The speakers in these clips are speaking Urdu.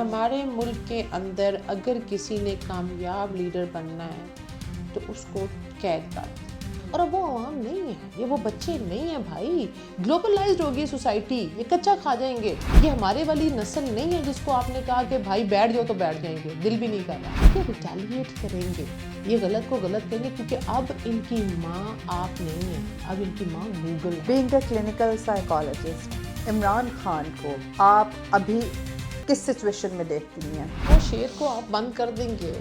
ہمارے ملک کے اندر اگر کسی نے کامیاب لیڈر بننا ہے تو اس کو قید کر دیں، اور اب وہ عوام نہیں ہے، یہ وہ بچے نہیں ہیں بھائی، گلوبلائزڈ ہوگی سوسائٹی، یہ کچا کھا جائیں گے، یہ ہمارے والی نسل نہیں ہے جس کو آپ نے کہا کہ بھائی بیٹھ جاؤ تو بیٹھ جائیں گے، دل بھی نہیں کر رہا، یہ ریٹیلیٹ کریں گے، یہ غلط کو غلط کریں گے، کیونکہ اب ان کی ماں آپ نہیں ہے، اب ان کی ماں گوگل ہے۔ Being a clinical psychologist, Imran Khan کو آپ ابھی کس سچویشن میں دیکھتی ہیں؟ وہ شیر کو آپ بند کر دیں گے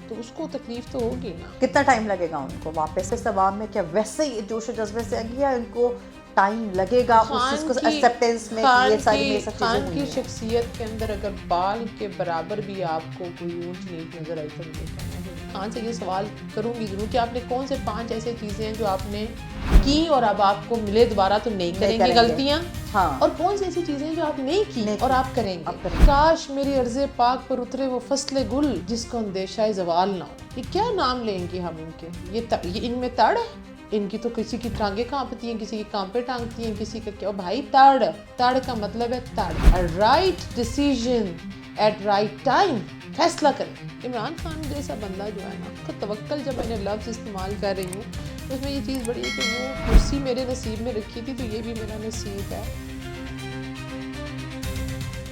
تو اس کو تکلیف تو ہوگی نا۔ کتنا ٹائم لگے گا ان کو واپس اس عوام میں؟ کیا ویسے ہی جوش و جذبے سے آگے یا ان کو ٹائم لگے گا اس چیز کو ایکسیپٹینس میں کہ یہ ساری سب چیزیں خان ہوئی کی ہیں؟ شخصیت کے اندر اگر بال کے برابر بھی آپ کو کوئی اونچ نیچ نظر آئی تو خان سے یہ سوال کروں گی ضرور کہ آپ نے کون سے 5 ایسے چیزیں ہیں جو آپ نے کی اور اب آپ کو ملے دوبارہ تو نہیں کریں گے غلطیاں، ہاں، اور کون سی ایسی چیزیں جو آپ نہیں کی اور آپ کریں گے۔ کاش میری عرض پاک پر اترے وہ فصل گل جس کو اندیشہ زوال نہ ہو۔ یہ کیا نام لیں گے ہم ان کے؟ یہ ان میں تڑ ہے، ان کی تو کسی کی ٹانگیں کانپتی ہیں، کسی کی کانپیں ٹانگتی ہیں، کسی کا کیا بھائی تڑ کا مطلب ہے تڑ، right decision at right time, فیصلہ کریں۔ عمران خان جیسا بندہ جو ہے نا، تو توکل جب میں نے لفظ استعمال کر رہی ہوں تو اس میں یہ چیز بڑی ہے کہ وہ کرسی میرے نصیب میں رکھی تھی تو یہ بھی میرا نصیب ہے۔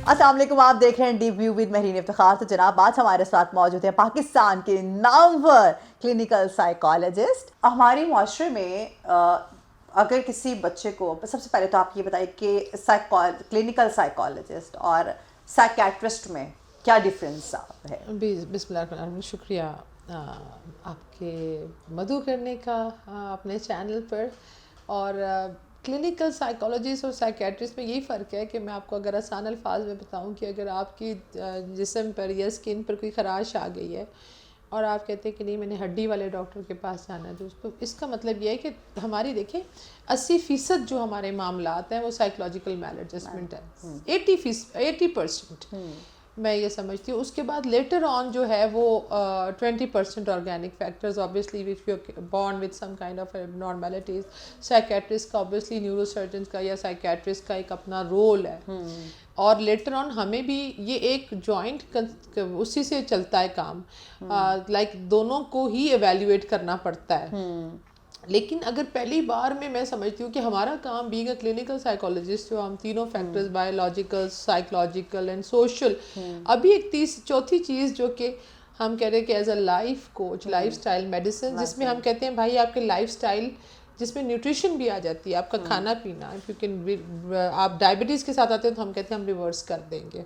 السلام علیکم، آپ دیکھ رہے ہیں deep view with Mehreen Iftikhar. تو جناب آج ہمارے ساتھ موجود ہیں پاکستان کے نامور کلینکل سائیکالوجسٹ۔ ہمارے معاشرے میں اگر کسی بچے کو، سب سے پہلے تو آپ یہ بتائیں کہ کلینکل سائیکالوجسٹ اور سائیکیٹرسٹ میں کیا ڈفرینس ہے؟ بسم اللہ الرحمن الرحیم، شکریہ آپ کے مدعو کرنے کا اپنے چینل پر۔ اور کلینکل سائیکالوجسٹ اور سائیکیٹرسٹ میں یہی فرق ہے کہ میں آپ کو اگر آسان الفاظ میں بتاؤں کہ اگر آپ کی جسم پر یا اسکن پر کوئی خراش آ گئی ہے اور آپ کہتے ہیں کہ نہیں میں نے ہڈی والے ڈاکٹر کے پاس جانا ہے، تو اس کا مطلب یہ ہے کہ ہماری دیکھیں 80% جو ہمارے معاملات ہیں وہ سائیکولوجیکل میل ایڈجسٹمنٹ ہے، 80% میں یہ سمجھتی ہوں۔ اس کے بعد لیٹر آن جو ہے وہ 20% organic factors, obviously if you're born with some kind of abnormalities، psychiatrist کا obviously نیورو سرجنس کا یا سائیکیٹرسٹ کا ایک اپنا رول ہے، اور لیٹر آن ہمیں بھی یہ ایک جوائنٹ اسی سے چلتا ہے کام، لائک دونوں کو ہی ایویلیویٹ کرنا پڑتا ہے۔ لیکن اگر پہلی بار میں سمجھتی ہوں کہ ہمارا کام بینگ اے کلینکل سائیکالوجسٹ، جو ہم تینوں factors biological, psychological and social, ابھی ایک چوتھی چیز جو کہ ہم کہہ رہے ہیں کہ as a life coach, life style medicine, جس میں ہم کہتے ہیں بھائی آپ کے لائف سٹائل، جس میں نیوٹریشن بھی آ جاتی ہے، آپ کا کھانا پینا، آپ ڈائبٹیز کے ساتھ آتے ہیں تو ہم کہتے ہیں ہم ریورس کر دیں گے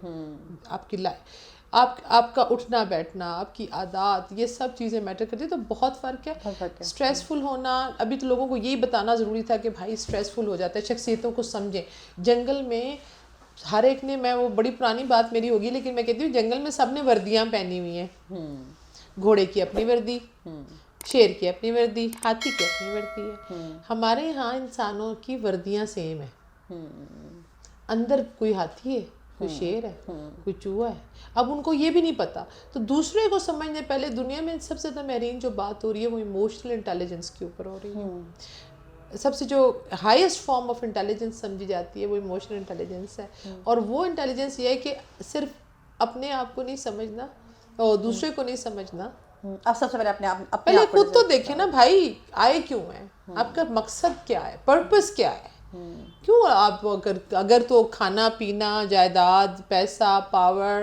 آپ کی لائف، آپ کا اٹھنا بیٹھنا، آپ کی عادات، یہ سب چیزیں میٹر کرتی ہیں۔ تو بہت فرق ہے۔ اسٹریسفل ہونا، ابھی تو لوگوں کو یہی بتانا ضروری تھا کہ بھائی اسٹریسفل ہو جاتا ہے، شخصیتوں کو سمجھیں۔ جنگل میں ہر ایک نے، میں وہ بڑی پرانی بات میری ہوگی لیکن میں کہتی ہوں جنگل میں سب نے وردیاں پہنی ہوئی ہیں، گھوڑے کی اپنی وردی، شیر کی اپنی وردی، ہاتھی کی اپنی وردی ہے۔ ہمارے یہاں انسانوں کی وردیاں سیم ہیں، اندر کوئی ہاتھی ہے، کوئی شیر ہے، کوئی چوہا ہے، اب ان کو یہ بھی نہیں پتا۔ تو دوسرے کو سمجھنے پہلے دنیا میں سب سے مہرین جو بات ہو رہی ہے وہ ایموشنل انٹیلیجنس کے اوپر ہو رہی ہے۔ سب سے جو ہائیسٹ فارم آف انٹیلیجنس سمجھی جاتی ہے وہ ایموشنل انٹیلیجنس ہے، اور وہ انٹیلیجنس یہ ہے کہ صرف اپنے آپ کو نہیں سمجھنا اور دوسرے کو نہیں سمجھنا، اب سب سے پہلے اپنے پہلے خود تو دیکھیں نا بھائی آئے کیوں ہیں، آپ کا مقصد کیا ہے، پرپس کیا ہے، کیوں آپ اگر تو کھانا پینا، جائیداد، پیسہ، پاور،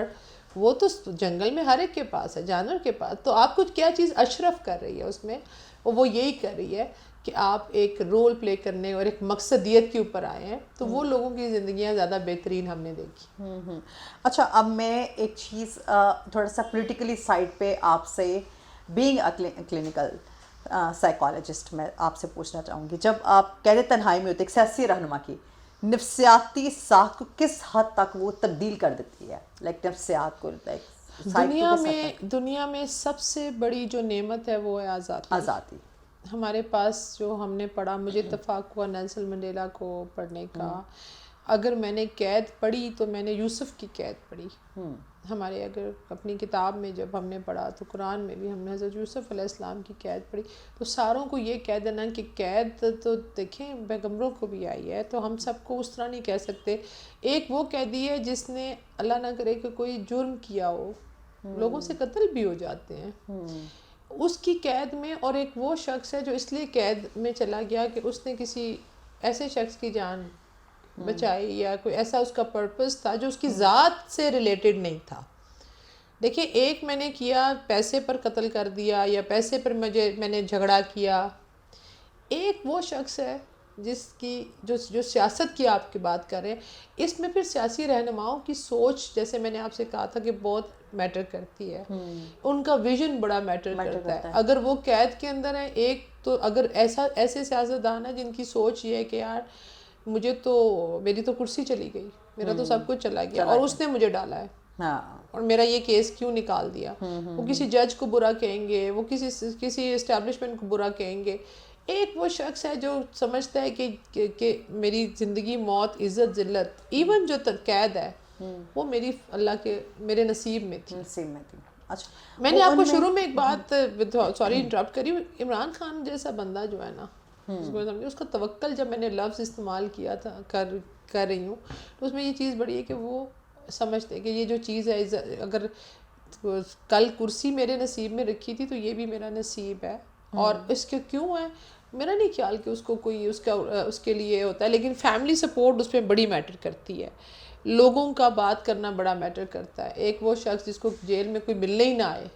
وہ تو جنگل میں ہر ایک کے پاس ہے، جانور کے پاس، تو آپ کو کیا چیز اشرف کر رہی ہے اس میں، وہ یہی کر رہی ہے کہ آپ ایک رول پلے کرنے اور ایک مقصدیت کے اوپر آئے ہیں، تو وہ لوگوں کی زندگیاں زیادہ بہترین ہم نے دیکھی۔ اچھا، اب میں ایک چیز تھوڑا سا پولیٹیکلی سائڈ پہ آپ سے، بینگ اے کلینکل سائیکالوجسٹ، میں آپ سے پوچھنا چاہوں گی، جب آپ کہتے تنہائی میں ہوتے ایک سیاسی رہنما کی نفسیاتی ساخت کو کس حد تک وہ تبدیل کر دیتی ہے، لائک نفسیات کو دنیا میں سب سے بڑی جو نعمت ہے وہ ہے آزادی۔ ہمارے پاس جو ہم نے پڑھا، مجھے اتفاق ہوا نیلسن منڈیلا کو پڑھنے کا، اگر میں نے قید پڑھی تو میں نے یوسف کی قید پڑھی. ہمارے اگر اپنی کتاب میں جب ہم نے پڑھا تو قرآن میں بھی ہم نے حضرت یوسف علیہ السلام کی قید پڑھی. تو ساروں کو یہ کہہ دینا کہ قید تو دیکھیں پیغمبروں کو بھی آئی ہے, تو ہم سب کو اس طرح نہیں کہہ سکتے. ایک وہ قیدی ہے جس نے اللہ نہ کرے کہ کوئی جرم کیا ہو, لوگوں سے قتل بھی ہو جاتے ہیں, اس کی قید میں, اور ایک وہ شخص ہے جو اس لیے قید میں چلا گیا کہ اس نے کسی ایسے شخص کی جان بچائی, یا کوئی ایسا اس کا پرپس تھا جو اس کی ذات سے ریلیٹڈ نہیں تھا. دیکھیں ایک میں نے کیا پیسے پر قتل کر دیا, یا پیسے پر میں نے جھگڑا کیا. ایک وہ شخص ہے جس کی جو سیاست کی آپ کی بات کر رہے ہیں, اس میں پھر سیاسی رہنماؤں کی سوچ, جیسے میں نے آپ سے کہا تھا کہ بہت میٹر کرتی ہے, ان کا ویژن بڑا میٹر کرتا ہے. اگر وہ قید کے اندر ہے, ایک تو اگر ایسے سیاستدان ہیں جن کی سوچ یہ ہے کہ یار مجھے تو میری تو کرسی چلی گئی, میرا تو سب کچھ چلا گیا, اور اس نے مجھے ڈالا ہے, اور میرا یہ کیس کیوں نکال دیا. وہ کسی جج کو برا کہیں گے, وہ کسی اسٹیبلشمنٹ کو برا کہیں گے. ایک وہ شخص ہے جو سمجھتا ہے کہ میری زندگی موت عزت ذلت, ایون جو قید ہے وہ میرے نصیب میں تھی. اچھا, میں نے آپ کو شروع میں ایک بات, سوری انٹرپٹ کری, عمران خان جیسا بندہ جو ہے نا, اس کا توکل, جب میں نے لفظ استعمال کیا تھا کر رہی ہوں, تو اس میں یہ چیز بڑی ہے کہ وہ سمجھتے کہ یہ جو چیز ہے, اگر کل کرسی میرے نصیب میں رکھی تھی تو یہ بھی میرا نصیب ہے. اور اس کے کیوں ہے, میرا نہیں خیال کہ اس کو کوئی اس کے لیے ہوتا ہے, لیکن فیملی سپورٹ اس پہ بڑی میٹر کرتی ہے, لوگوں کا بات کرنا بڑا میٹر کرتا ہے. ایک وہ شخص جس کو جیل میں کوئی ملنے ہی نہ آئے,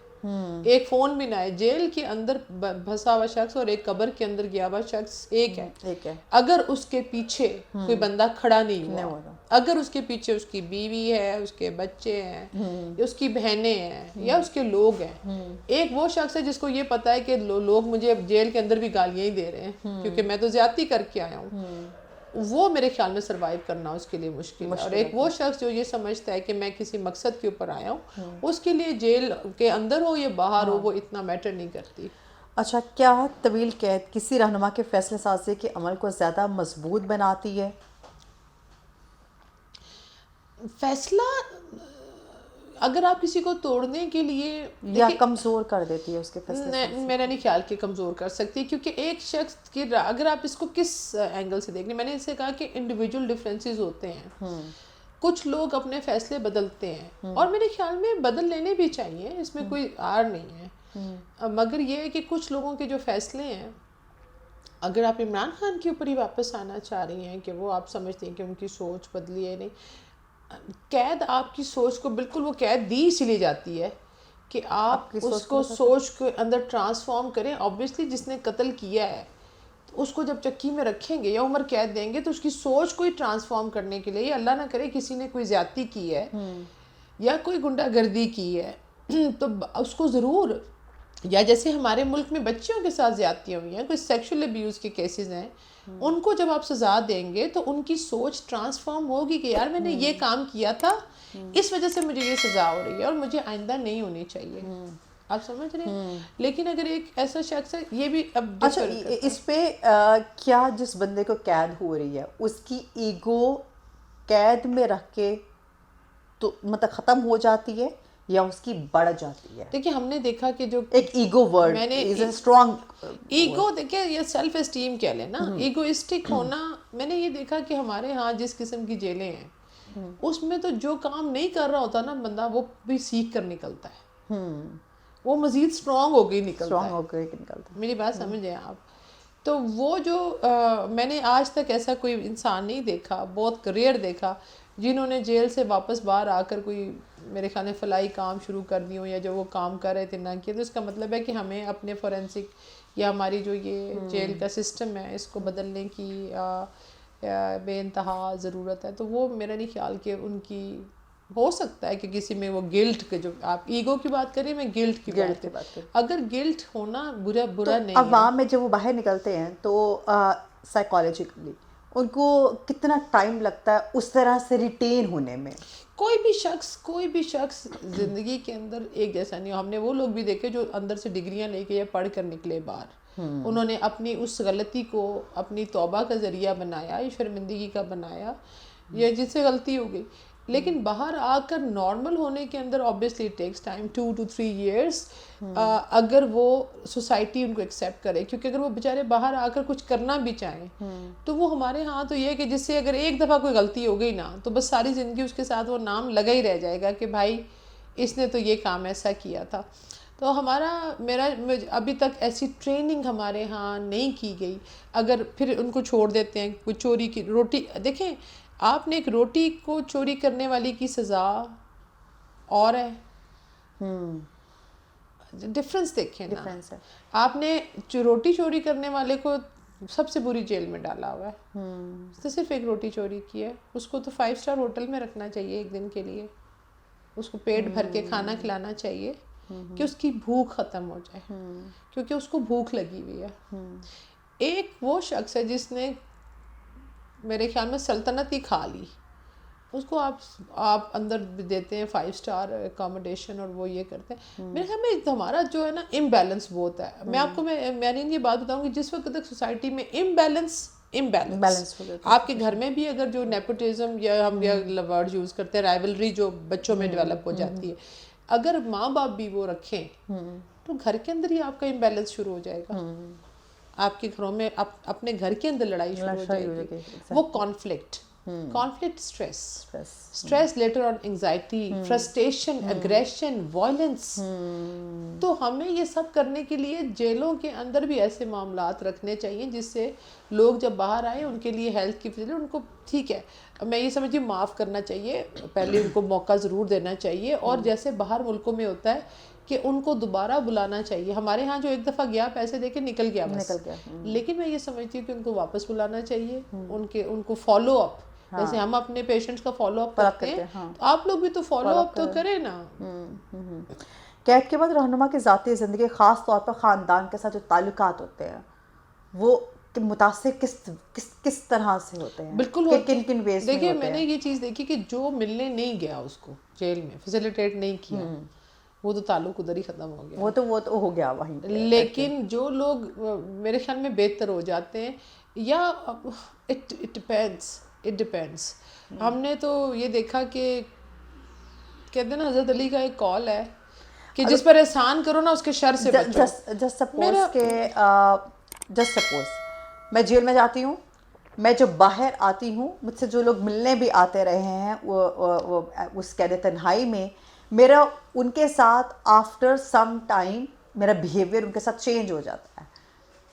ایک فون بھی نہ آئے, جیل کے اندر بھسا ہوا شخص اور ایک قبر کے اندر گیا ہوا شخص ایک ہے. اگر اس کے پیچھے کوئی بندہ کھڑا نہیں ہوا, اگر اس کے پیچھے اس کی بیوی ہے, اس کے بچے ہیں, یا اس کی بہنیں ہیں, یا اس کے لوگ ہیں, ایک وہ شخص ہے جس کو یہ پتا ہے کہ لوگ مجھے جیل کے اندر بھی گالیاں ہی دے رہے ہیں کیونکہ میں تو زیادتی کر کے آیا ہوں, وہ میرے خیال میں سروائیو کرنا اس کے لیے مشکل ہے. اور ایک وہ شخص جو یہ سمجھتا ہے کہ میں کسی مقصد کے اوپر آیا ہوں, اس کے لیے جیل کے اندر ہو یا باہر ہو وہ اتنا میٹر نہیں کرتی. اچھا, کیا طویل قید کسی رہنما کے فیصلہ سازی کے عمل کو زیادہ مضبوط بناتی ہے؟ فیصلہ اگر آپ کسی کو توڑنے کے لیے, یا کمزور کر دیتی ہے اس کے فیصلے؟ میرا نہیں خیال کہ کمزور کر سکتی, کیونکہ ایک شخص کی اگر آپ اس کو کس اینگل سے دیکھیں, میں نے اس سے کہا کہ انڈیویجول ڈفرینسز ہوتے ہیں. کچھ لوگ اپنے فیصلے بدلتے ہیں, اور میرے خیال میں بدل لینے بھی چاہیے, اس میں کوئی آر نہیں ہے. مگر یہ ہے کہ کچھ لوگوں کے جو فیصلے ہیں, اگر آپ عمران خان کے اوپر ہی واپس آنا چاہ رہی ہیں کہ وہ آپ سمجھتے ہیں کہ ان کی سوچ بدلی ہے, نہیں, قید آپ کی سوچ کو بالکل, وہ قید دی اسی لیے جاتی ہے کہ آپ اس کو سوچ کے اندر ٹرانسفارم کریں. آبویسلی جس نے قتل کیا ہے اس کو جب چکی میں رکھیں گے یا عمر قید دیں گے تو اس کی سوچ کو ہی ٹرانسفارم کرنے کے لیے, یا اللہ نہ کرے کسی نے کوئی زیادتی کی ہے یا کوئی گنڈا گردی کی ہے تو اس کو ضرور, یا جیسے ہمارے ملک میں بچیوں کے ساتھ زیادتیاں ہوئی ہیں, کوئی سیکشل ابیوز کے کیسز ہیں, ان کو جب آپ سزا دیں گے تو ان کی سوچ ٹرانسفارم ہوگی کہ یار میں نے یہ کام کیا تھا, اس وجہ سے مجھے یہ سزا ہو رہی ہے اور مجھے آئندہ نہیں ہونی چاہیے. آپ سمجھ رہے ہیں؟ لیکن اگر ایک ایسا شخص ہے, یہ بھی اب اچھا, اس پہ کیا جس بندے کو قید ہو رہی ہے اس کی ایگو قید میں رکھ کے تو مطلب ختم ہو جاتی ہے یا اس کی بڑھ جاتی ہے؟ دیکھیں ہم نے دیکھا کہ جو ایک ego word is a strong ego, دیکھیں یہ سیلف اسٹیم کہہ لیں نا, ایگوئسٹک ہونا. میں نے یہ دیکھا کہ ہمارے ہاں جس قسم کی جیلیں ہیں اس میں تو جو کام نہیں کر رہا ہوتا نا بندہ, وہ بھی سیکھ کر نکلتا ہے, وہ مزید اسٹرانگ ہو گئی نکلتا ہے. میری بات سمجھیں آپ. تو وہ جو میں نے آج تک ایسا کوئی انسان نہیں دیکھا, بہت ریئر دیکھا, جنہوں نے جیل سے واپس باہر آ کر کوئی میرے خیال میں فلاحی کام شروع کر دی ہوں, یا جو وہ کام کر رہے تھے نہ کیے. تو اس کا مطلب ہے کہ ہمیں اپنے فورینسک یا ہماری جو یہ جیل کا سسٹم ہے اس کو بدلنے کی بے انتہا ضرورت ہے. تو وہ میرا نہیں خیال کہ ان کی ہو سکتا ہے کہ کسی میں وہ گلٹ کے, جو آپ ایگو کی بات کریں, میں گلٹ کی بات کریں, اگر گلٹ ہونا برا نہیں ہے. عوام میں جب وہ باہر نکلتے ہیں تو سائیکالوجیکلی ان کو کتنا ٹائم لگتا ہے اس طرح سے ریٹین ہونے میں؟ کوئی بھی شخص زندگی کے اندر ایک جیسا نہیں. ہم نے وہ لوگ بھی دیکھے جو اندر سے ڈگریاں لے کے یا پڑھ کر نکلے باہر, انہوں نے اپنی اس غلطی کو اپنی توبہ کا ذریعہ بنایا, شرمندگی کا بنایا, یا جس سے غلطی ہو گئی. لیکن باہر آ کر نارمل ہونے کے اندر obviously it takes time 2 to 3 years اگر وہ سوسائٹی ان کو ایکسیپٹ کرے, کیونکہ اگر وہ بیچارے باہر آ کر کچھ کرنا بھی چاہیں تو وہ ہمارے ہاں تو یہ ہے کہ جس سے اگر ایک دفعہ کوئی غلطی ہو گئی نا تو بس ساری زندگی اس کے ساتھ وہ نام لگا ہی رہ جائے گا کہ بھائی اس نے تو یہ کام ایسا کیا تھا. تو میرا ابھی تک ایسی ٹریننگ ہمارے ہاں نہیں کی گئی. اگر پھر ان کو چھوڑ دیتے ہیں, کوئی چوری کی روٹی, دیکھیں آپ نے ایک روٹی کو چوری کرنے والی کی سزا اور ہے, ڈفرنس دیکھیں نا. آپ نے روٹی چوری کرنے والے کو سب سے بری جیل میں ڈالا ہوا ہے, اس نے صرف ایک روٹی چوری کی ہے, اس کو تو 5 اسٹار ہوٹل میں رکھنا چاہیے ایک دن کے لیے, اس کو پیٹ بھر کے کھانا کھلانا چاہیے کہ اس کی بھوک ختم ہو جائے, کیونکہ اس کو بھوک لگی ہوئی ہے. ایک وہ شخص ہے جس نے میرے خیال میں سلطنت ہی کھا لی, اس کو آپ اندر دیتے ہیں 5 اسٹار اکاموڈیشن اور وہ یہ کرتے ہیں. میرے خیال میں ہمارا جو ہے نا امبیلنس بہت ہے. میں آپ کو میں یہ بات بتاؤں گی, جس وقت تک سوسائٹی میں امبیلنس آپ کے گھر میں بھی اگر جو نیپوٹزم یا ہم ورڈ یوز کرتے ہیں رائولری جو بچوں میں ڈیولپ ہو جاتی ہے, اگر ماں باپ بھی وہ رکھیں تو گھر کے اندر ہی آپ کا امبیلنس شروع ہو جائے گا. آپ کے گھروں میں اپنے گھر کے اندر لڑائی شروع ہو جائے گی. وہ conflict stress later on anxiety, frustration, aggression, violence. تو ہمیں یہ سب کرنے کے لیے جیلوں کے اندر بھی ایسے معاملات رکھنے چاہیے جس سے لوگ جب باہر آئیں ان کے لیے ہیلتھ کی فیسلٹی ان کو ٹھیک ہے, میں یہ سمجھتی ہوں معاف کرنا چاہیے, پہلے ان کو موقع ضرور دینا چاہیے. اور جیسے باہر ملکوں میں ہوتا ہے کہ ان کو دوبارہ بلانا چاہیے, ہمارے ہاں جو ایک دفعہ گیا پیسے دے کے نکل گیا بس, لیکن میں یہ سمجھتی ہوں کہ ان کو واپس بلانا چاہیے, ان کو فالو اپ, جیسے ہم اپنے پیشنٹس کا فالو اپ کرتے ہیں تو آپ لوگ بھی تو فالو اپ تو کریں نا. قید کے بعد رہنما کی ذاتی زندگی, خاص طور پر خاندان کے ساتھ جو تعلقات ہوتے ہیں, وہ متاثر کس طرح سے ہوتے ہیں؟ بالکل کن کن ویز میں؟ دیکھیے میں نے یہ چیز دیکھی کہ جو ملنے نہیں گیا اس کو جیل میں فیسیلیٹیٹ نہیں کیا, وہ تو تعلق ادھر ہی ختم ہو گیا, وہ تو ہو گیا وہیں. لیکن جو لوگ میرے خیال میں بہتر ہو جاتے ہیں, یا اٹ ڈپینڈس. ہم نے تو یہ دیکھا کہ کہتے ہیں نا حضرت علی کا ایک قول ہے کہ جس پر احسان کرو نا اس کے شر سے بچو. جسٹ سپوز میں جیل میں جاتی ہوں, میں جو باہر آتی ہوں, مجھ سے جو لوگ ملنے بھی آتے رہے ہیں وہ اس قید تنہائی میں, میرا ان کے ساتھ آفٹر سم ٹائم میرا بیہیویئر ان کے ساتھ چینج ہو جاتا ہے.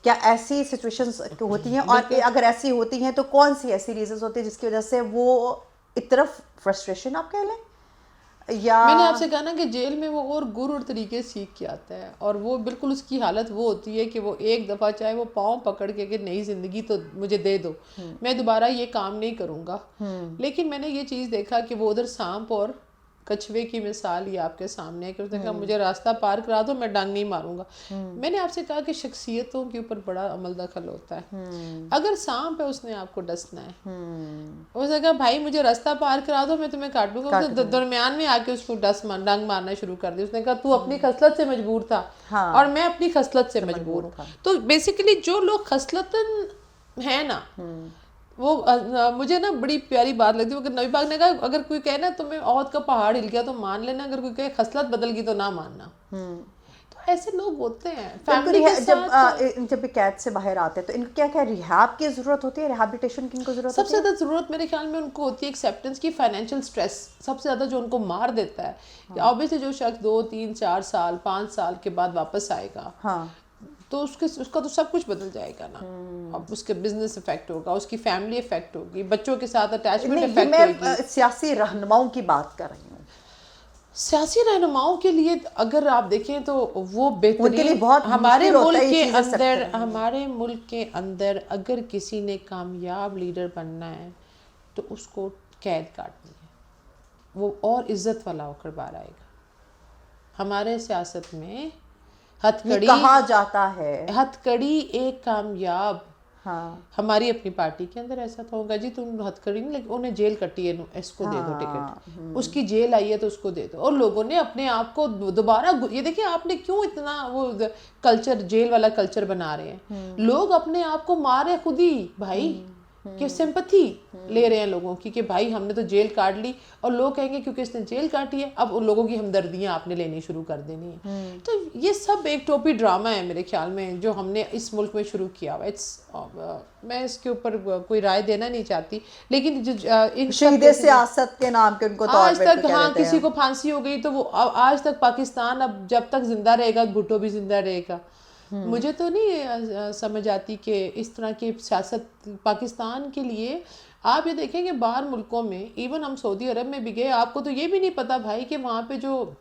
کیا ایسی سچویشنز ہوتی ہیں؟ اور اگر ایسی ہوتی ہیں تو کون سی ایسی ریزنز ہوتی ہیں جس کی وجہ سے وہ ایک طرف فرسٹریشن آپ کہہ لیں, یا میں نے آپ سے کہا نا کہ جیل میں وہ اور گر اور طریقے سیکھ کے آتا ہے, اور وہ بالکل اس کی حالت وہ ہوتی ہے کہ وہ ایک دفعہ چاہے وہ پاؤں پکڑ کے کہ نئی زندگی تو مجھے دے دو, میں دوبارہ یہ کام نہیں کروں گا. لیکن میں نے یہ چیز دیکھا کہ وہ ادھر سانپ اور کچھوے کی مثال ہی آپ کے سامنے ہے کہ اس نے کہا مجھے راستہ پار کرا دو, میں ڈانگ نہیں ماروں گا. میں نے آپ سے کہا کہ شخصیتوں کے اوپر بڑا عمل دخل ہوتا ہے. اگر سانپ ہے اس نے آپ کو ڈسنا ہے, اس نے کہا بھائی مجھے راستہ پار کرا دو میں تمہیں کاٹ دوں گا, درمیان میں آ کے اس کو ڈنگ مارنا شروع کر دی. اس نے کہا تو اپنی خصلت سے مجبور تھا اور میں اپنی خصلت سے مجبور ہوں. تو بیسیکلی جو لوگ خصلتاً ہیں نا, وہ مجھے نا بڑی پیاری بات لگتی ہے. نبی پاک نے کہا اگر کوئی کہے نا تمہیں عہد کا پہاڑ ہل گیا تو مان لینا, اگر کوئی کہے خصلت بدل گئی تو نہ ماننا. تو ایسے لوگ ہوتے ہیں فیملی کے ساتھ. جب قید سے باہر آتے ہیں تو ان کو کیا ریہاب کی ضرورت ہوتی ہے, ریہیبلیٹیشن کی ان کو ضرورت سب سے زیادہ ضرورت میرے خیال میں ان کو ہوتی ہے ایکسیپٹنس کی. فائنینشیل سٹریس سب سے زیادہ جو ان کو مار دیتا ہے, کہ obviously جو شخص 2 3 4 سال 5 سال کے بعد واپس آئے گا تو اس کا تو سب کچھ بدل جائے گا نا. اب اس کے بزنس افیکٹ ہوگا, اس کی فیملی افیکٹ ہوگی, بچوں کے ساتھ اٹیچمنٹ افیکٹ ہوگی. میں سیاسی رہنماؤں کی بات کر رہی ہوں. سیاسی رہنماؤں کے لیے اگر آپ دیکھیں تو وہ بہترین ہمارے ملک کے اندر اگر کسی نے کامیاب لیڈر بننا ہے تو اس کو قید کاٹنی ہے, وہ اور عزت والا ہو کر باہر آئے گا. ہمارے سیاست میں ہتھکڑی کہا جاتا ہے, ہتھکڑی ایک کامیاب, ہماری اپنی پارٹی کے اندر ایسا تھا ہوگا جی تم ہتھکڑی نہیں, لیکن انہیں جیل کٹی ہے اس کو دے دو ٹکٹ, اس کی جیل آئی ہے تو اس کو دے دو. اور لوگوں نے اپنے آپ کو دوبارہ, یہ دیکھیں آپ نے کیوں اتنا وہ کلچر جیل والا کلچر بنا رہے ہیں. لوگ اپنے آپ کو مارے خود ہی بھائی, کہ سمپتھی لے رہے ہیں لوگوں کی کہ بھائی ہم نے تو جیل کاٹ لی, اور لوگ کہیں گے کیونکہ اس نے جیل کاٹی ہے اب ان لوگوں کی ہمدردیاں آپ نے لینی شروع کر دینی ہیں. تو یہ سب ایک ٹوپی ڈرامہ ہے میرے خیال میں جو ہم نے اس ملک میں شروع کیا ہوا. میں اس کے اوپر کوئی رائے دینا نہیں چاہتی, لیکن شہید سیاست کے نام کے ان کو طور آج تک ہاں کسی کو پھانسی ہو گئی تو وہ آج تک پاکستان اب جب تک زندہ رہے گا بھٹو بھی زندہ رہے گا. مجھے تو نہیں سمجھ آتی کہ اس طرح کی سیاست پاکستان کے لیے. آپ یہ دیکھیں کہ باہر ملکوں میں ایون ہم سعودی عرب میں بھی گئے, آپ کو تو یہ بھی نہیں پتا بھائی کہ وہاں پہ جو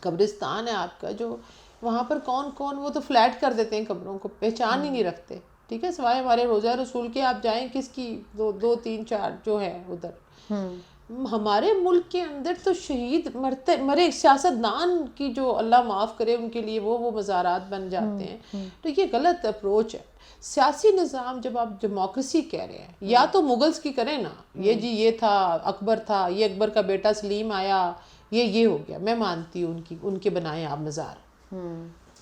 قبرستان ہے آپ کا جو وہاں پر کون کون, وہ تو فلیٹ کر دیتے ہیں قبروں کو, پہچان ہی نہیں رکھتے. ٹھیک ہے, سوائے ہمارے روزہ رسول کے آپ جائیں کس کی 2 3 4 جو ہے ادھر. ہمارے ملک کے اندر تو شہید مرے سیاستدان کی جو اللہ معاف کرے ان کے لیے وہ مزارات بن جاتے ہیں. تو یہ غلط اپروچ ہے. سیاسی نظام جب آپ ڈیموکریسی کہہ رہے ہیں یا تو مغلز کی کریں نا, یہ جی یہ تھا اکبر تھا, یہ اکبر کا بیٹا سلیم آیا, یہ ہو گیا, میں مانتی ہوں ان کے بنائے آپ مزار.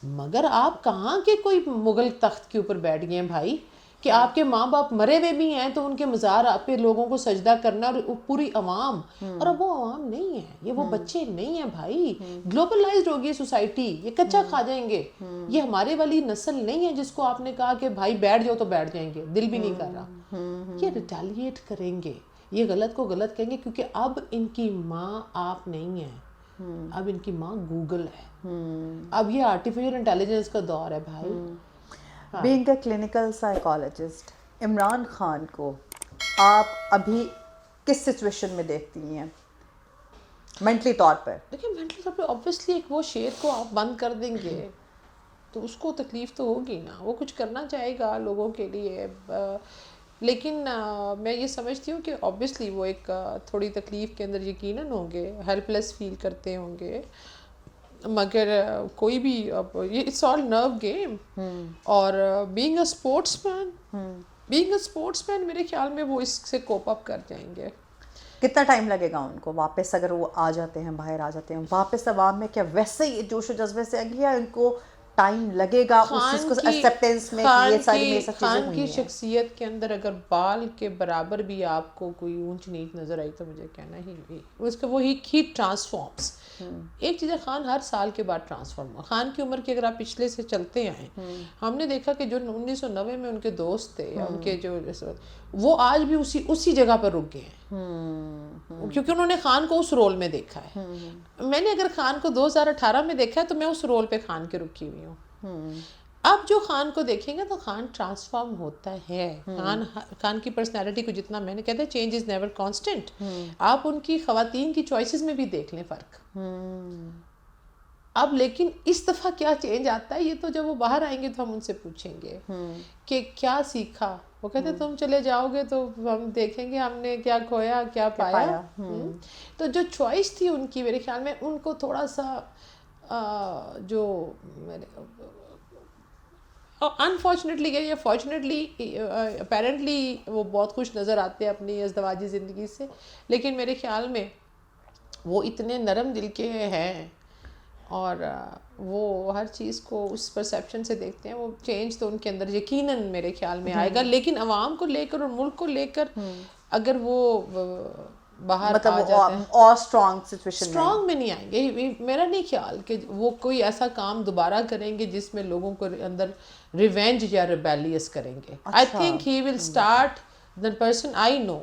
مگر آپ کہاں کے کوئی مغل تخت کے اوپر بیٹھ گئے ہیں بھائی کہ آپ کے ماں باپ مرے ہوئے بھی ہیں تو ان کے مزار آپ پہ لوگوں کو سجدہ کرنا, اور پوری عوام. اور اب وہ عوام نہیں ہے, یہ وہ بچے نہیں ہیں بھائی. گلوبلائزڈ ہوگی سوسائٹی, یہ کچا کھا جائیں گے. یہ ہمارے والی نسل نہیں ہے جس کو آپ نے کہا کہ بھائی بیٹھ جاؤ تو بیٹھ جائیں گے, دل بھی نہیں کر رہا. یہ ریٹیلیٹ کریں گے, یہ غلط کو غلط کہیں گے, کیونکہ اب ان کی ماں آپ نہیں ہیں, اب ان کی ماں گوگل ہے. اب یہ آرٹیفیشل انٹیلیجنس کا دور ہے بھائی. Being a clinical psychologist, Imran Khan کو آپ ابھی کس سچویشن میں دیکھتی ہیں مینٹلی طور پر؟ دیکھیں مینٹلی طور پہ اوبویسلی ایک وہ شیر کو آپ بند کر دیں گے تو اس کو تکلیف تو ہوگی نا, وہ کچھ کرنا چاہے گا لوگوں کے لیے. لیکن میں یہ سمجھتی ہوں کہ اوبویسلی وہ ایک تھوڑی تکلیف کے اندر یقیناً ہوں گے, ہیلپ لیس فیل کرتے ہوں گے, مگر کوئی بھی یہ اٹس آل نرو گیم. اور بینگ اے اسپورٹس مین میرے خیال میں وہ اس سے کوپ اپ کر جائیں گے. کتنا ٹائم لگے گا ان کو واپس, اگر وہ آ جاتے ہیں باہر آ جاتے ہیں واپس عوام میں, کیا ویسے ہی جوش و جذبے سے آگے, یا ان کو ٹائم لگے گا اس چیز کو ایکسیپٹینس میں کہ یہ ساری میرے ساتھ چیزیں ہوئی ہیں؟ خان کی شخصیت کے اندر اگر بال کے برابر بھی آپ کو کوئی اونچ نیچ نظر آئی تو مجھے کہنا ہی اس کا وہ ہی ٹرانسفارمس. ایک چیز ہے, خان ہر سال کے بعد ٹرانسفارم ہوا. خان کی عمر کی اگر آپ پچھلے سے چلتے آئیں, ہم نے دیکھا کہ جو 1990 میں ان کے دوست تھے یا ان کے جو وہ آج بھی اسی جگہ پر رک گئے ہیں, کیونکہ انہوں نے خان کو اس رول میں دیکھا ہے. میں نے اگر خان کو 2018 میں دیکھا ہے تو میں اس رول پہ خان کے رکی ہوئی ہوں. اب جو خان کو دیکھیں گے تو خان ٹرانسفارم ہوتا ہے. خان کی پرسنالٹی کو جتنا میں نے کہتے ہیں چینج از نیور کانسٹنٹ. آپ ان کی خواتین کی چوائسز میں بھی دیکھ لیں فرق. اب لیکن اس دفعہ کیا چینج آتا ہے یہ تو جب وہ باہر آئیں گے تو ہم ان سے پوچھیں گے کہ کیا سیکھا. وہ کہتے تم چلے جاؤ گے تو ہم دیکھیں گے ہم نے کیا کھویا کیا پایا. تو جو چوائس تھی ان کی میرے خیال میں ان کو تھوڑا سا جو انفارچونیٹلی یا فارچونیٹلی اپیرنٹلی وہ بہت خوش نظر آتے ہیں اپنی ازدواجی زندگی سے, لیکن میرے خیال میں وہ اتنے نرم دل کے ہیں اور وہ ہر چیز کو اس پرسیپشن سے دیکھتے ہیں. وہ چینج تو ان کے اندر یقیناً میرے خیال میں آئے گا, لیکن عوام کو لے کر اور ملک کو لے کر اگر وہ باہر آ جاتے ہیں اور اسٹرانگ میں نہیں آئیں گے. میرا نہیں خیال کہ وہ کوئی ایسا کام دوبارہ کریں گے جس میں لوگوں کو اندر ریونج یا ریبیلیس کریں گے. I think he will start the person I know.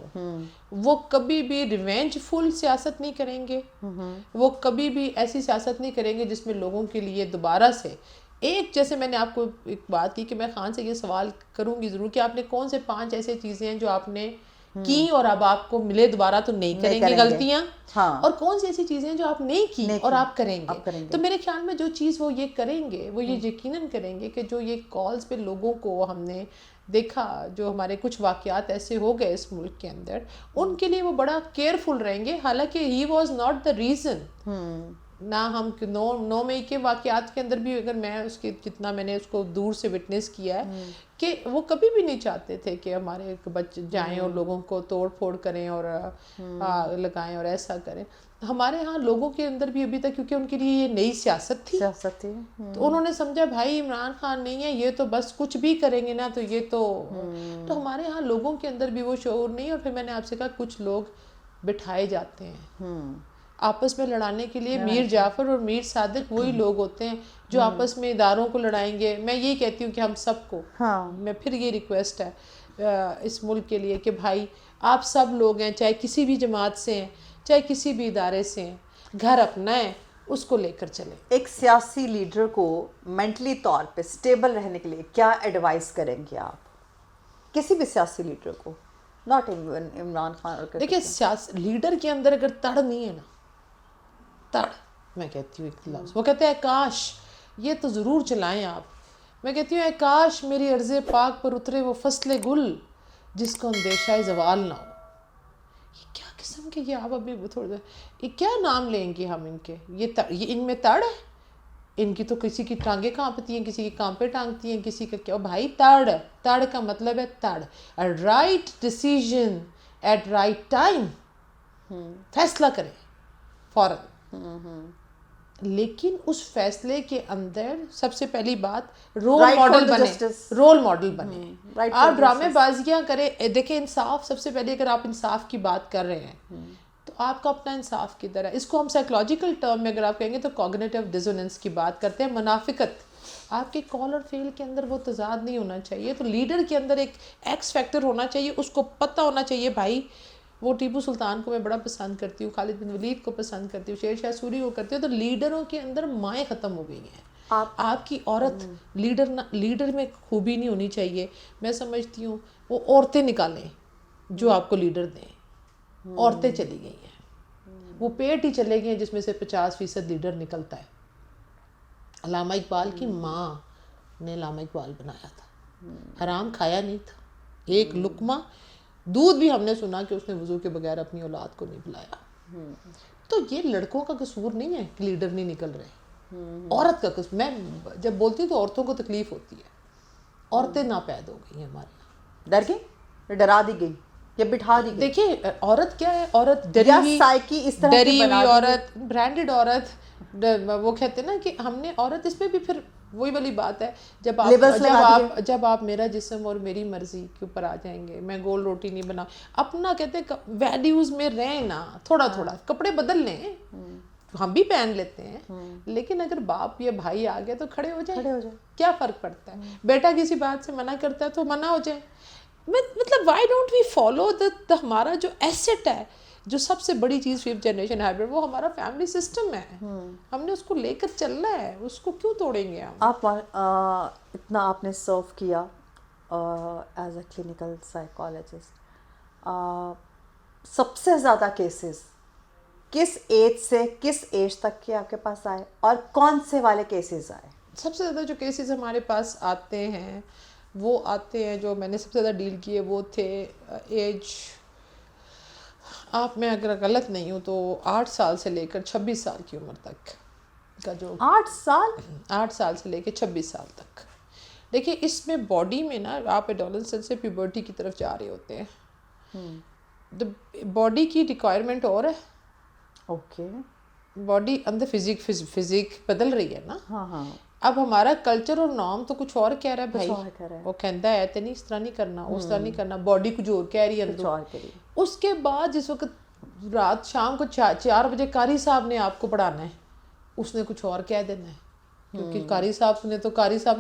وہ کبھی بھی ریونج فل سیاست نہیں کریں گے, وہ کبھی بھی ایسی سیاست نہیں کریں گے جس میں لوگوں کے لیے دوبارہ سے ایک, جیسے میں نے آپ کو ایک بات کی کہ میں خان سے یہ سوال کروں گی ضرور کہ آپ نے کون سے 5 ایسے چیزیں ہیں جو آپ نے کی اور اب آپ کو ملے دوبارہ تو نہیں کریں گے غلطیاں, اور کون سی ایسی چیزیں ہیں جو آپ نہیں کی اور آپ کریں گے. تو میرے خیال میں جو چیز وہ یہ کریں گے وہ یہ یقیناً کریں گے کہ جو یہ کالز پہ لوگوں کو ہم نے دیکھا, جو ہمارے کچھ واقعات ایسے ہو گئے اس ملک کے اندر, ان کے لیے وہ بڑا کیئرفل رہیں گے. حالانکہ he was not the reason, نہ ہم 9 مئی کے واقعات کے اندر بھی اگر میں اس کے جتنا میں نے اس کو دور سے وٹنس کیا ہے کہ وہ کبھی بھی نہیں چاہتے تھے کہ ہمارے بچے جائیں اور لوگوں کو توڑ پھوڑ کریں اور لگائیں اور ایسا کریں. ہمارے ہاں لوگوں کے اندر بھی ابھی تک کیونکہ ان کے لیے یہ نئی سیاست تھی تو انہوں نے سمجھا بھائی عمران خان نہیں ہے یہ تو بس کچھ بھی کریں گے نا تو یہ تو ہمارے ہاں لوگوں کے اندر بھی وہ شعور نہیں. اور پھر میں نے آپ سے کہا کچھ لوگ بٹھائے جاتے ہیں آپس میں لڑانے کے لیے. میر جعفر اور میر صادق وہی لوگ ہوتے ہیں جو آپس میں اداروں کو لڑائیں گے. میں یہی کہتی ہوں کہ ہم سب کو میں پھر یہ ریکویسٹ ہے اس ملک کے لیے کہ بھائی آپ سب لوگ ہیں چاہے کسی بھی جماعت سے ہیں چاہے کسی بھی ادارے سے ہیں, گھر اپنا ہے اس کو لے کر چلیں. ایک سیاسی لیڈر کو مینٹلی طور پہ سٹیبل رہنے کے لیے کیا ایڈوائز کریں گے آپ کسی بھی سیاسی لیڈر کو, ناٹ ایون عمران خان؟ دیکھیں لیڈر کے اندر اگر تڑ نہیں ہے نا, تڑ میں کہتی ہوں ایک لفظ وہ کہتے ہیں کاش یہ تو ضرور چلائیں آپ. میں کہتی ہوں اے کاش میری عرض پاک پر اترے وہ فصل گل جس کو اندیشہ زوال نہ ہو. یہ کیا قسم کے, یہ آپ ابھی تھوڑا یہ کیا نام لیں گے ہم ان کے, یہ ان میں تڑ ہے. ان کی تو کسی کی ٹانگیں کانپتی ہیں, کسی کی کانپیں ٹانگتی ہیں, کسی کا کیا. بھائی تڑ کا مطلب ہے تڑ, right decision at right time, فیصلہ کریں فوراً. لیکن اس فیصلے کے اندر سب سے پہلی بات رول ماڈل بنے. آپ ڈرامے بازیاں کریں. دیکھیں انصاف سب سے پہلے, اگر آپ انصاف کی بات کر رہے ہیں تو آپ کا اپنا انصاف کدھر ہے. اس کو ہم سائیکولوجیکل ٹرم میں اگر آپ کہیں گے تو کوگنیٹو ڈیزوننس کی بات کرتے ہیں. منافقت, آپ کے کال اور فیل کے اندر وہ تضاد نہیں ہونا چاہیے. تو لیڈر کے اندر ایک ایکس فیکٹر ہونا چاہیے, اس کو پتہ ہونا چاہیے بھائی وہ ٹیپو سلطان کو میں بڑا پسند کرتی ہوں, خالد بن ولید کو پسند کرتی ہوں, شیر شاہ سوری کو کرتی ہوں. تو لیڈروں کے اندر مائیں ختم ہو گئی ہیں. آپ کی عورت لیڈر میں خوبی نہیں ہونی چاہیے. میں سمجھتی ہوں وہ عورتیں نکالیں جو آپ کو لیڈر دیں. عورتیں چلی گئی ہیں, وہ پیٹ ہی چلے گئے ہیں جس میں سے 50% لیڈر نکلتا ہے. علامہ اقبال کی ماں نے علامہ اقبال بنایا تھا, حرام کھایا نہیں تھا. ایک لقمہ دودھ بھی ہم نے سنا کہ اس نے وضو کے بغیر اپنی اولاد کو نہیں پلایا. تو یہ لڑکوں کا قصور نہیں ہے کہ لیڈر نہیں نکل رہے, عورت کا قصور. میں جب بولتی ہوں تو عورتوں کو تکلیف ہوتی ہے. عورتیں ناپید ہو گئی ہیں ہمارے یہاں. ڈر گئی, ڈرا دی گئی یا بٹھا دی گئی. دیکھیے عورت کیا ہے, عورت ڈری ہوئی عورت, برانڈڈ عورت. وہ کہتے ہیں نا کہ ہم نے عورت, اس میں بھی پھر وہی والی بات ہے, جب آپ میرا جسم اور میری مرضی کے اوپر آ جائیں گے, میں گول روٹی نہیں بناؤں. اپنا کہتے ہیں ویلیوز میں رہیں نا, تھوڑا تھوڑا کپڑے بدل لیں, ہم بھی پہن لیتے ہیں, لیکن اگر باپ یا بھائی آ گئے تو کھڑے ہو جائیں. کیا فرق پڑتا ہے, بیٹا کسی بات سے منع کرتا ہے تو منع ہو جائے. مطلب وائی ڈونٹ وی فالو ہمارا جو ایسٹ ہے, جو سب سے بڑی چیز 5th جنریشن ہائبرڈ, وہ ہمارا فیملی سسٹم ہے. ہم نے اس کو لے کر چلنا ہے, اس کو کیوں توڑیں گے ہم. آپ اتنا آپ نے سرو کیا ایز اے کلینکل سائیکالوجسٹ, سب سے زیادہ کیسز کس ایج سے کس ایج تک کے آپ کے پاس آئے اور کون سے والے کیسز آئے؟ سب سے زیادہ جو کیسز ہمارے پاس آتے ہیں وہ آتے ہیں, جو میں نے سب سے زیادہ ڈیل کیے وہ تھے ایج, آپ میں اگر غلط نہیں ہوں تو 8 سال سے لے کر 26 سال کی عمر تک کا, جو 8 سال سے لے کے 26 سال تک. دیکھیے اس میں باڈی میں نا, آپ ایڈولسنس سے پیوبرٹی کی طرف جا رہے ہوتے ہیں. باڈی کی ریکوائرمنٹ اور ہے, اوکے, باڈی اندر فزیک بدل رہی ہے نا. ہاں. اب ہمارا کلچر اور نارم تو کچھ اور کہہ رہا ہے بھائی, وہ کہتا ہے تو نہیں اس طرح نہیں کرنا, اس طرح نہیں کرنا, باڈی کچھ اور کہہ رہی ہے. اس کے بعد جس وقت رات شام کو 4 بجے قاری صاحب نے آپ کو پڑھانا ہے, اس نے کچھ اور کہہ دینا ہے, کیونکہ قاری صاحب نے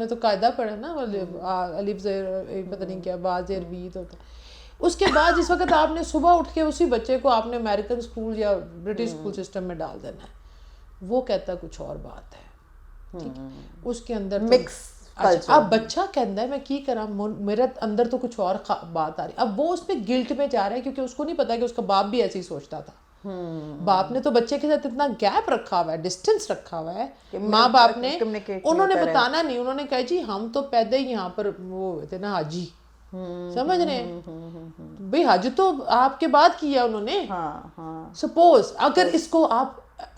تو قاعدہ پڑھا نا, الف زیر پتہ نہیں کیا, با زیر وید ہوتا ہے. اس کے بعد جس وقت آپ نے صبح اٹھ کے اسی بچے کو آپ نے امریکن اسکول یا برٹش اسکول سسٹم میں ڈال دینا ہے, وہ کہتا ہے کچھ اور بات ہے. اس کے اندر مکس. اب بچہ کہتا ہے میں کی کرا, میرے اندر تو کچھ اور بات آ رہی. اب وہ اس پہ گلٹ میں جا رہا ہے کیونکہ اس کو نہیں پتا کہ اس کا باپ بھی ایسے ہی سوچتا تھا. باپ نے تو بچے کے ساتھ اتنا گیپ رکھا ہوا ہے, ڈسٹینس رکھا ہوا ہے. ماں باپ نے, انہوں نے بتانا نہیں, انہوں نے کہا جی ہم تو پیدا ہی یہاں پر وہ ہوئے تھے نا حاجی, سمجھ رہے ہیں بھئی, حج تو آپ کے بعد کیا انہوں نے. سپوز اگر اس کو آپ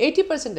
80%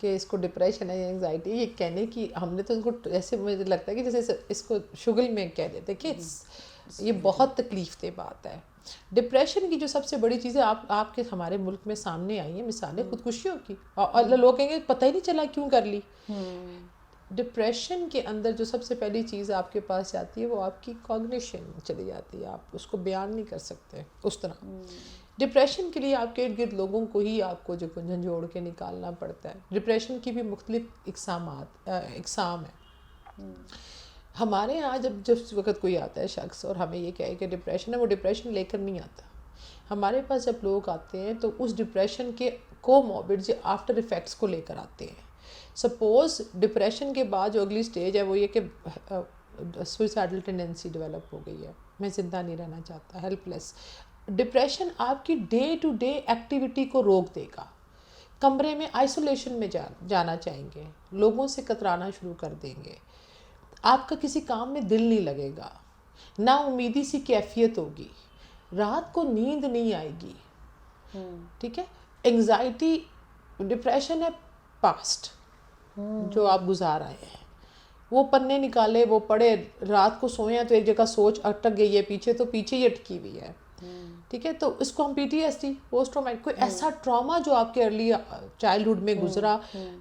کہ اس کو ڈپریشن ہے یا انگزائٹی، یہ کہنے کی ہم نے تو ان کو ایسے مجھے لگتا ہے کہ جیسے اس کو شگل میں کہہ دیتے کہ یہ بہت تکلیف دہ بات ہے. ڈپریشن کی جو سب سے بڑی چیزیں آپ کے ہمارے ملک میں سامنے آئی ہیں مثالیں خودکشیوں کی، اور لوگ کہیں گے پتہ ہی نہیں چلا کیوں کر لی. ڈپریشن کے اندر جو سب سے پہلی چیز آپ کے پاس جاتی ہے وہ آپ کی کوگنیشن چلی جاتی ہے، آپ اس کو بیان نہیں کر سکتے اس طرح. ڈپریشن کے لیے آپ کے ارد گرد لوگوں کو ہی آپ کو جو جھنجھوڑ کے نکالنا پڑتا ہے. ڈپریشن کی بھی مختلف اقسام ہیں. ہمارے یہاں جب وقت کوئی آتا ہے شخص اور ہمیں یہ کہے کہ ڈپریشن ہے، وہ ڈپریشن لے کر نہیں آتا. ہمارے پاس جب لوگ آتے ہیں تو اس ڈپریشن کے کوموربڈ جو آفٹر ایفیکٹس کو لے کر آتے ہیں. سپوز ڈپریشن کے بعد جو اگلی سٹیج ہے وہ یہ کہ سوئسائڈل ٹینڈنسی ڈیولپ ہو گئی ہے، میں زندہ نہیں رہنا چاہتا، ہیلپ لیس. ڈپریشن آپ کی ڈے ٹو ڈے ایکٹیویٹی کو روک دے گا. کمرے میں آئسولیشن میں جانا چاہیں گے، لوگوں سے کترانا شروع کر دیں گے، آپ کا کسی کام میں دل نہیں لگے گا، نا امیدی سی کیفیت ہوگی، رات کو نیند نہیں آئے گی. ٹھیک ہے. انگزائٹی ڈپریشن ہے پاسٹ جو آپ گزار آئے ہیں، وہ پنے نکالے، وہ پڑھے، رات کو سوئے ہیں تو ایک جگہ سوچ اٹک گئی ہے پیچھے تو پیچھے ہی اٹکی ہوئی ہے. ٹھیک ہے. تو اس کو ہم PTSD پوسٹ ٹرامیٹک کوئی ایسا ٹراما جو آپ کے ارلی چائلڈہڈ میں گزرا،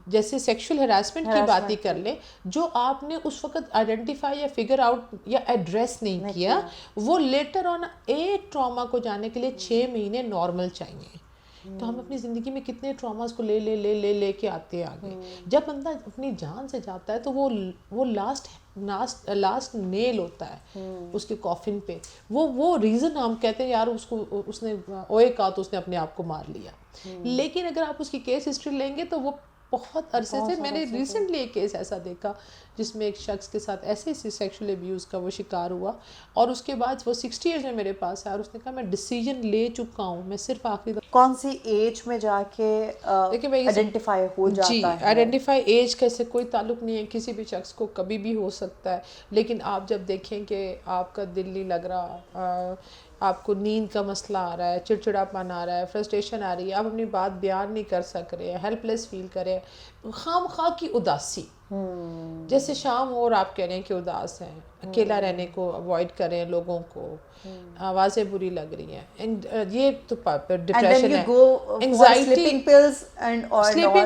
جیسے سیکشل ہراسمنٹ کی بات ہی کر لیں، جو آپ نے اس وقت آئیڈینٹیفائی یا فگر آؤٹ یا ایڈریس نہیں کیا، وہ لیٹر آن ایک ٹراما کو جانے کے لیے 6 مہینے نارمل چاہیے. تو ہم اپنی زندگی میں کتنے ٹراماز کو لے کے آتے ہیں آگے. جب بندہ اپنی جان سے جاتا ہے تو وہ لاسٹ نیل ہوتا ہے اس کے کافن پہ. وہ ریزن ہم کہتے ہیں یار اس نے اوئے کہا تو اس نے اپنے آپ کو مار لیا. لیکن اگر آپ اس کی کیس ہسٹری لیں گے تو وہ بہت عرصے سے، میں نے ریسنٹلی ایک کیس ایسا دیکھا جس میں ایک شخص کے ساتھ ایسے سیکشل ابیوز کا وہ شکار ہوا، اور اس کے بعد وہ 60 ایئرز میں میرے پاس آیا اور اس نے کہا میں ڈیسیجن لے چکا ہوں، میں صرف آخری کون سی ایج میں جا کے آئیڈینٹیفائی ہو جاتا ہے؟ جی آئیڈینٹیفائی ایج کا سے کوئی تعلق نہیں ہے، کسی بھی شخص کو کبھی بھی ہو سکتا ہے. لیکن آپ جب دیکھیں کہ آپ کا دل نہیں لگ رہا، آپ کو نیند کا مسئلہ آ رہا ہے، چڑچڑاپن آ رہا ہے، فرسٹریشن آ رہی ہے، آپ اپنی بات بیان نہیں کر سک رہے، ہیلپ لیس فیل کریں، خام خواہ کی اداسی، جیسے شام ہو اور آپ کہہ رہے ہیں کہ اداس ہیں، اکیلا رہنے کو اوائڈ کریں، لوگوں کو آوازیں بری لگ رہی ہیں، یہ تو ڈپریشن ہے. انگزائٹی، سلیپنگ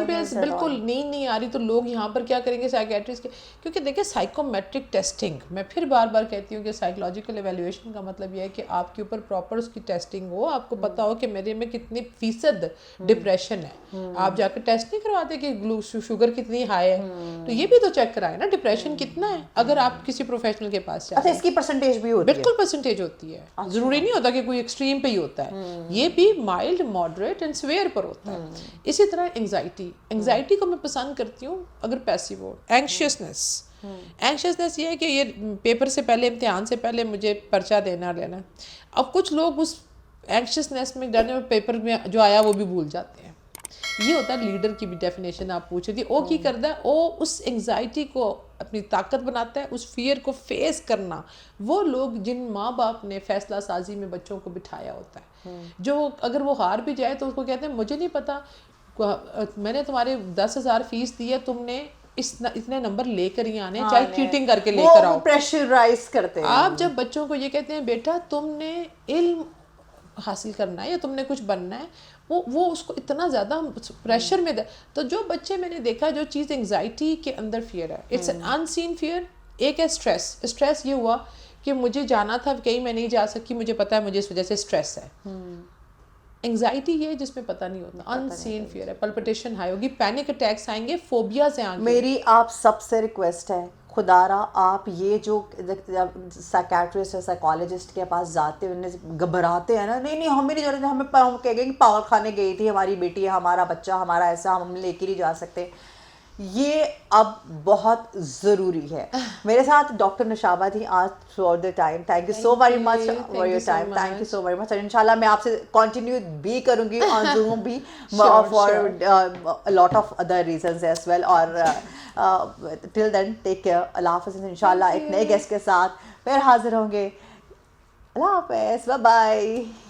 پلز، بالکل نیند نہیں آ رہی تو لوگ یہاں پر کیا کریں گے سائیکیٹرسٹ کے، کیونکہ دیکھیں سائیکومیٹرک ٹیسٹنگ، میں پھر بار بار کہتی ہوں کہ سائیکولوجیکل ایویلیویشن کا مطلب یہ ہے کہ آپ کے اوپر پراپر اس کی ٹیسٹنگ ہو، آپ کو پتہ ہو کہ میرے میں کتنی فیصد ڈپریشن ہے. آپ جا کے ٹیسٹ نہیں کرواتے کہ شوگر کتنی ہائی ہے، تو یہ بھی تو چیک کرائیں نا ڈپریشن کتنا ہے اگر آپ کسی پروفیشنل کے پاس جائیں. اچھا، اس کی پرسنٹیج بھی ہوتی ہے؟ بالکل پرسنٹیج ہوتی ہے، ضروری نہیں ہوتا کہ کوئی ایکسٹریم پہ ہی ہوتا ہے، یہ بھی مائلڈ، ماڈریٹ اینڈ سویئر پر ہوتا ہے. اسی طرح انگزائٹی کو میں پسند کرتی ہوں اگر پیسیو ہو. اینکشیسنس یہ ہے کہ یہ پیپر سے پہلے، امتحان سے پہلے مجھے پرچہ دینا لینا. اب کچھ لوگ اس اینکشیسنس میں ڈرنے میں پیپر میں جو آیا وہ بھی بھول جاتے ہیں. یہ ہوتا ہے لیڈر کی بھی ڈیفینیشن آپ پوچھ رہی تھی. او کی کرتا ہے، او اس انگزائٹی کو اپنی طاقت بناتا ہے، اس فیئر کو فیس کرنا. وہ لوگ جن ماں باپ نے فیصلہ سازی میں بچوں کو بٹھایا ہوتا ہے، جو اگر وہ ہار بھی جائے تو اس کو کہتے ہیں مجھے نہیں پتا، میں نے تمہارے 10,000 فیس دی ہے، تم نے اتنے نمبر لے کر ہی آنے، چاہے چیٹنگ کر کے لے کر آؤ. پریشرائز کرتے ہیں. آپ جب بچوں کو یہ کہتے ہیں بیٹا تم نے علم حاصل کرنا ہے یا تم نے کچھ بننا ہے، وہ اس کو اتنا زیادہ پریشر میں تو جو بچے میں نے دیکھا، جو چیز انگزائٹی کے اندر فیئر ہے، it's an unseen fear. ایک ہے اسٹریس یہ ہوا کہ مجھے جانا تھا کہیں میں نہیں جا سکی، مجھے پتا ہے مجھے اس وجہ سے اسٹریس ہے. انگزائٹی یہ جس میں پتہ نہیں ہوتا، ان سین فیئر ہے، پلپٹیشن ہائی ہوگی، پینک اٹیکس آئیں گے، فوبیاز آئیں گے. میری آپ سب سے ریکویسٹ ہے، خدا را آپ یہ جو سائیکیٹرسٹ یا سائیکالوجسٹ کے پاس جاتے ہیں، گھبراتے ہیں نا، نہیں ہمیں نہیں جانا، ہم کہہ گئے کہ پاگل خانے گئی تھی ہماری بیٹی، ہمارا بچہ، ہمارا ایسا، ہم لے کے نہیں جا سکتے. یہ اب بہت ضروری ہے. میرے ساتھ ڈاکٹر نشابہ تھی آج through the time. Thank you so very much for your time. Thank you so very much. اور انشاءاللہ میں آپ سے کنٹینیو بھی کروں گی آن زوم بھی for lot of other reasons as well. اور ٹل دین ٹیک کیئر. اللہ حافظ. انشاءاللہ ایک نئے گیسٹ کے ساتھ پھر حاضر ہوں گے. اللہ حافظ. Bye bye.